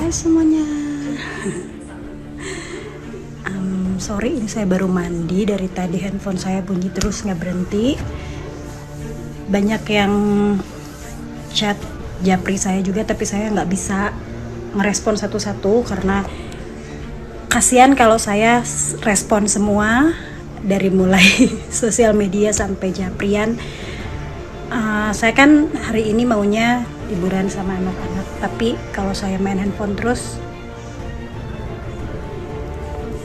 Hai semuanya. Sorry, ini saya baru mandi. Dari tadi handphone saya bunyi terus nggak berhenti. Banyak yang chat japri saya juga, tapi saya nggak bisa merespon satu-satu karena kasihan kalau saya respon semua dari mulai sosial media sampai japrian. Saya kan hari ini maunya liburan sama anak-anak, tapi kalau saya main handphone terus,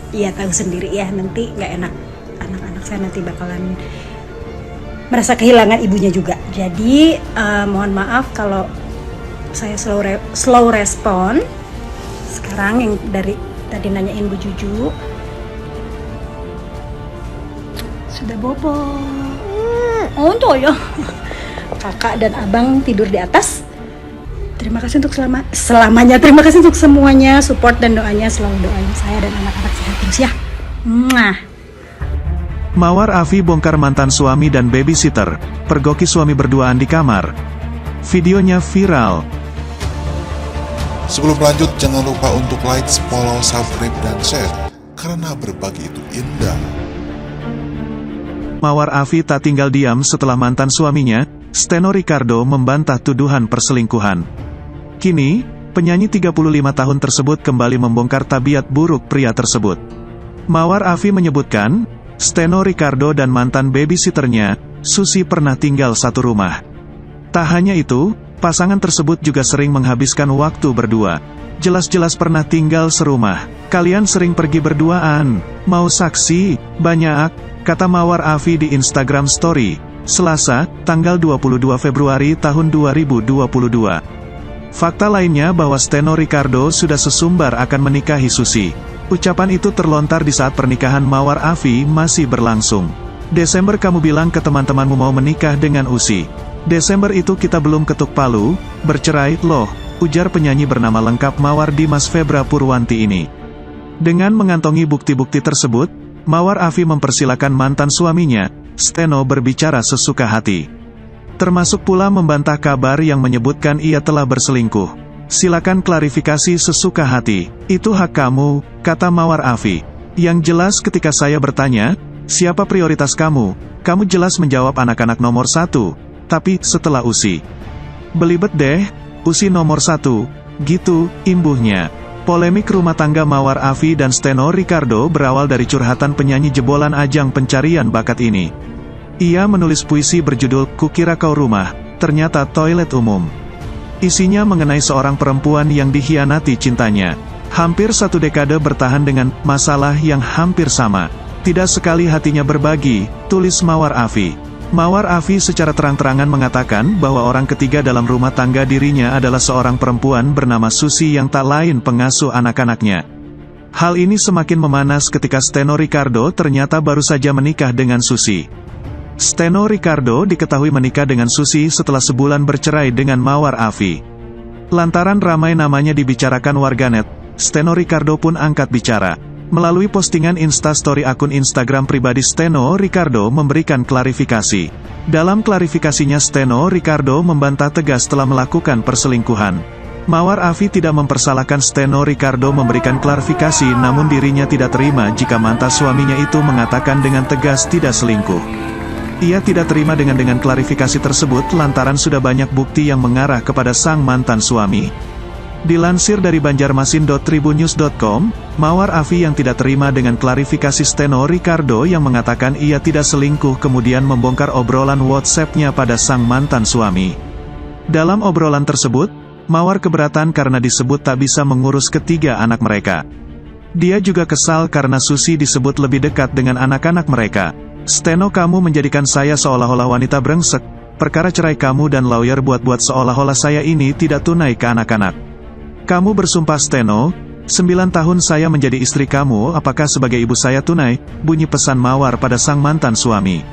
ya tahu sendiri ya, nanti nggak enak. Anak-anak saya nanti bakalan merasa kehilangan ibunya juga. Jadi mohon maaf kalau saya slow respon. Sekarang yang dari tadi nanyain Bu Juju sudah bobo. Oh tuh ya. Kakak dan abang tidur di atas. Terima kasih untuk selamanya. Terima kasih untuk semuanya, support dan doanya. Selalu doain saya dan anak-anak sehat terus ya. Mwah. Mawar Afi bongkar mantan suami dan babysitter, pergoki suami berduaan di kamar. Videonya viral. Sebelum lanjut, jangan lupa untuk like, follow, subscribe, dan share, karena berbagi itu indah. Mawar Afi tak tinggal diam setelah mantan suaminya, Steno Ricardo, membantah tuduhan perselingkuhan. Kini, penyanyi 35 tahun tersebut kembali membongkar tabiat buruk pria tersebut. Mawar Afi menyebutkan, Steno Ricardo dan mantan babysitternya, Susi, pernah tinggal satu rumah. Tak hanya itu, pasangan tersebut juga sering menghabiskan waktu berdua. Jelas-jelas pernah tinggal serumah. Kalian sering pergi berduaan. Mau saksi? Banyak, kata Mawar Afi di Instagram Story, Selasa, tanggal 22 Februari tahun 2022. Fakta lainnya bahwa Steno Ricardo sudah sesumbar akan menikahi Susi. Ucapan itu terlontar di saat pernikahan Mawar Afi masih berlangsung. Desember kamu bilang ke teman-temanmu mau menikah dengan Usi. Desember itu kita belum ketuk palu, bercerai, loh, ujar penyanyi bernama lengkap Mawar Dimas Febra Purwanti ini. Dengan mengantongi bukti-bukti tersebut, Mawar Afi mempersilakan mantan suaminya, Steno, berbicara sesuka hati. Termasuk pula membantah kabar yang menyebutkan ia telah berselingkuh. Silakan klarifikasi sesuka hati, itu hak kamu, kata Mawar Afi. Yang jelas ketika saya bertanya, siapa prioritas kamu? Kamu jelas menjawab anak-anak nomor satu. Tapi, setelah Usi. Belibet deh, Usi nomor satu, gitu, imbuhnya. Polemik rumah tangga Mawar Afi dan Steno Ricardo berawal dari curhatan penyanyi jebolan ajang pencarian bakat ini. Ia menulis puisi berjudul Kukira Kau Rumah, Ternyata Toilet Umum. Isinya mengenai seorang perempuan yang dikhianati cintanya. Hampir satu dekade bertahan dengan masalah yang hampir sama. Tidak sekali hatinya berbagi, tulis Mawar Afi. Mawar Afi secara terang-terangan mengatakan bahwa orang ketiga dalam rumah tangga dirinya adalah seorang perempuan bernama Susi yang tak lain pengasuh anak-anaknya. Hal ini semakin memanas ketika Steno Ricardo ternyata baru saja menikah dengan Susi. Steno Ricardo diketahui menikah dengan Susi setelah sebulan bercerai dengan Mawar Afi. Lantaran ramai namanya dibicarakan warganet, Steno Ricardo pun angkat bicara. Melalui postingan Instastory akun Instagram pribadi Steno Ricardo memberikan klarifikasi. Dalam klarifikasinya Steno Ricardo membantah tegas telah melakukan perselingkuhan. Mawar Afi tidak mempersalahkan Steno Ricardo memberikan klarifikasi, namun dirinya tidak terima jika mantan suaminya itu mengatakan dengan tegas tidak selingkuh. Ia tidak terima dengan klarifikasi tersebut lantaran sudah banyak bukti yang mengarah kepada sang mantan suami. Dilansir dari banjarmasin.tribunnews.com, Mawar Afi yang tidak terima dengan klarifikasi Steno Ricardo yang mengatakan ia tidak selingkuh kemudian membongkar obrolan WhatsApp-nya pada sang mantan suami. Dalam obrolan tersebut, Mawar keberatan karena disebut tak bisa mengurus ketiga anak mereka. Dia juga kesal karena Susi disebut lebih dekat dengan anak-anak mereka. Steno, kamu menjadikan saya seolah-olah wanita brengsek. Perkara cerai kamu dan lawyer buat-buat seolah-olah saya ini tidak tunai ke anak-anak. Kamu bersumpah Steno, 9 tahun saya menjadi istri kamu, apakah sebagai ibu saya tunai? Bunyi pesan Mawar pada sang mantan suami.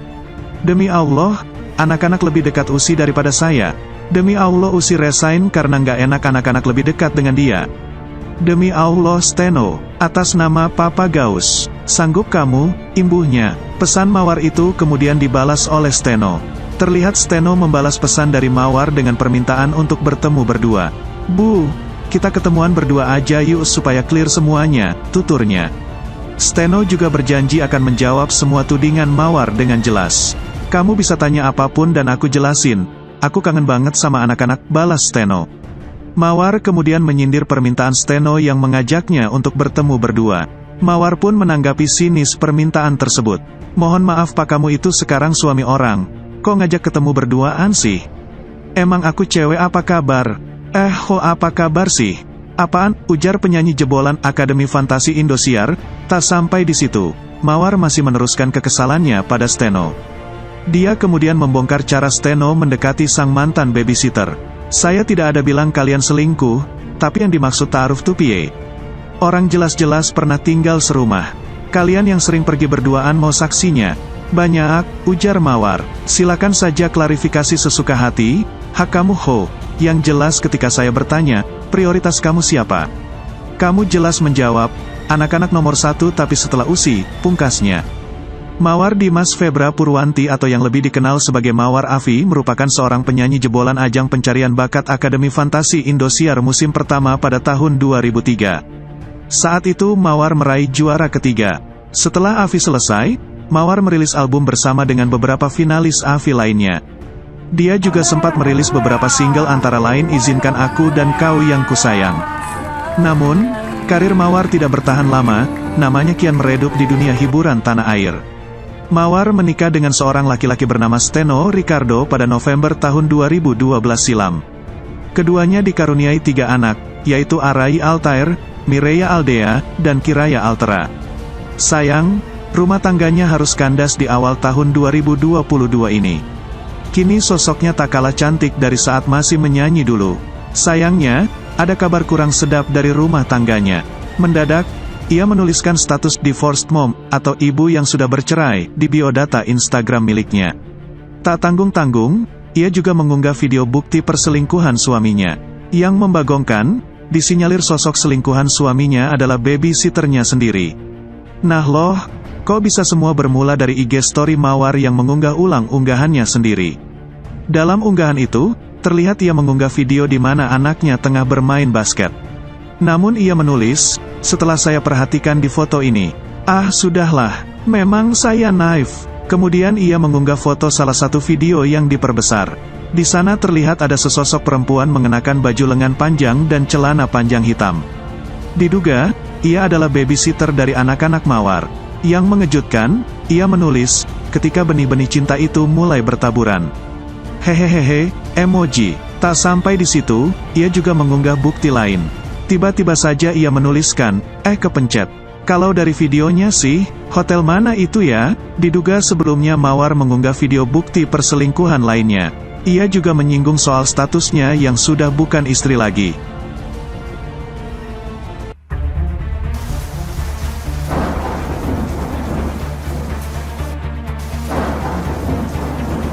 Demi Allah, anak-anak lebih dekat Usi daripada saya. Demi Allah Usi resign karena nggak enak anak-anak lebih dekat dengan dia. Demi Allah Steno, atas nama Papa Gaus, sanggup kamu, imbuhnya. Pesan Mawar itu kemudian dibalas oleh Steno. Terlihat Steno membalas pesan dari Mawar dengan permintaan untuk bertemu berdua. Bu, kita ketemuan berdua aja yuk supaya clear semuanya, tuturnya. Steno juga berjanji akan menjawab semua tudingan Mawar dengan jelas. Kamu bisa tanya apapun dan aku jelasin. Aku kangen banget sama anak-anak, balas Steno. Mawar kemudian menyindir permintaan Steno yang mengajaknya untuk bertemu berdua. Mawar pun menanggapi sinis permintaan tersebut. Mohon maaf pak, kamu itu sekarang suami orang. Kok ngajak ketemu berduaan sih? Emang aku cewek apa kabar? Apa kabar sih? Apaan? Ujar penyanyi jebolan Akademi Fantasi Indosiar. Tak sampai di situ, Mawar masih meneruskan kekesalannya pada Steno. Dia kemudian membongkar cara Steno mendekati sang mantan babysitter. Saya tidak ada bilang kalian selingkuh, tapi yang dimaksud ta'aruf tuh piye? Orang jelas-jelas pernah tinggal serumah. Kalian yang sering pergi berduaan mau saksinya? Banyak, ujar Mawar. Silakan saja klarifikasi sesuka hati, hak kamu ho. Yang jelas ketika saya bertanya, prioritas kamu siapa? Kamu jelas menjawab, anak-anak nomor 1 tapi setelah usi, pungkasnya. Mawar Dimas Febra Purwanti atau yang lebih dikenal sebagai Mawar Afi merupakan seorang penyanyi jebolan ajang pencarian bakat Akademi Fantasi Indosiar musim pertama pada tahun 2003. Saat itu Mawar meraih juara ketiga. Setelah Afi selesai, Mawar merilis album bersama dengan beberapa finalis Afi lainnya. Dia juga sempat merilis beberapa single antara lain Izinkan Aku dan Kau Yang Kusayang. Namun, karir Mawar tidak bertahan lama, namanya kian meredup di dunia hiburan tanah air. Mawar menikah dengan seorang laki-laki bernama Steno Ricardo pada November tahun 2012 silam. Keduanya dikaruniai 3 anak, yaitu Arai Altair, Mireya Aldea, dan Kiraya Altera. Sayang, rumah tangganya harus kandas di awal tahun 2022 ini. Kini sosoknya tak kalah cantik dari saat masih menyanyi dulu. Sayangnya, ada kabar kurang sedap dari rumah tangganya. Mendadak, ia menuliskan status divorced mom, atau ibu yang sudah bercerai, di biodata Instagram miliknya. Tak tanggung-tanggung, ia juga mengunggah video bukti perselingkuhan suaminya. Yang membagongkan, disinyalir sosok selingkuhan suaminya adalah babysitternya sendiri. Nah loh, kok bisa semua bermula dari IG story Mawar yang mengunggah ulang unggahannya sendiri. Dalam unggahan itu, terlihat ia mengunggah video di mana anaknya tengah bermain basket. Namun ia menulis, setelah saya perhatikan di foto ini, sudahlah, memang saya naif. Kemudian ia mengunggah foto salah satu video yang diperbesar. Di sana terlihat ada sesosok perempuan mengenakan baju lengan panjang dan celana panjang hitam. Diduga, ia adalah babysitter dari anak-anak Mawar. Yang mengejutkan, ia menulis, ketika benih-benih cinta itu mulai bertaburan. Hehehehe, emoji. Tak sampai di situ, ia juga mengunggah bukti lain. Tiba-tiba saja ia menuliskan, kepencet. Kalau dari videonya sih, hotel mana itu ya? Diduga sebelumnya Mawar mengunggah video bukti perselingkuhan lainnya. Ia juga menyinggung soal statusnya yang sudah bukan istri lagi.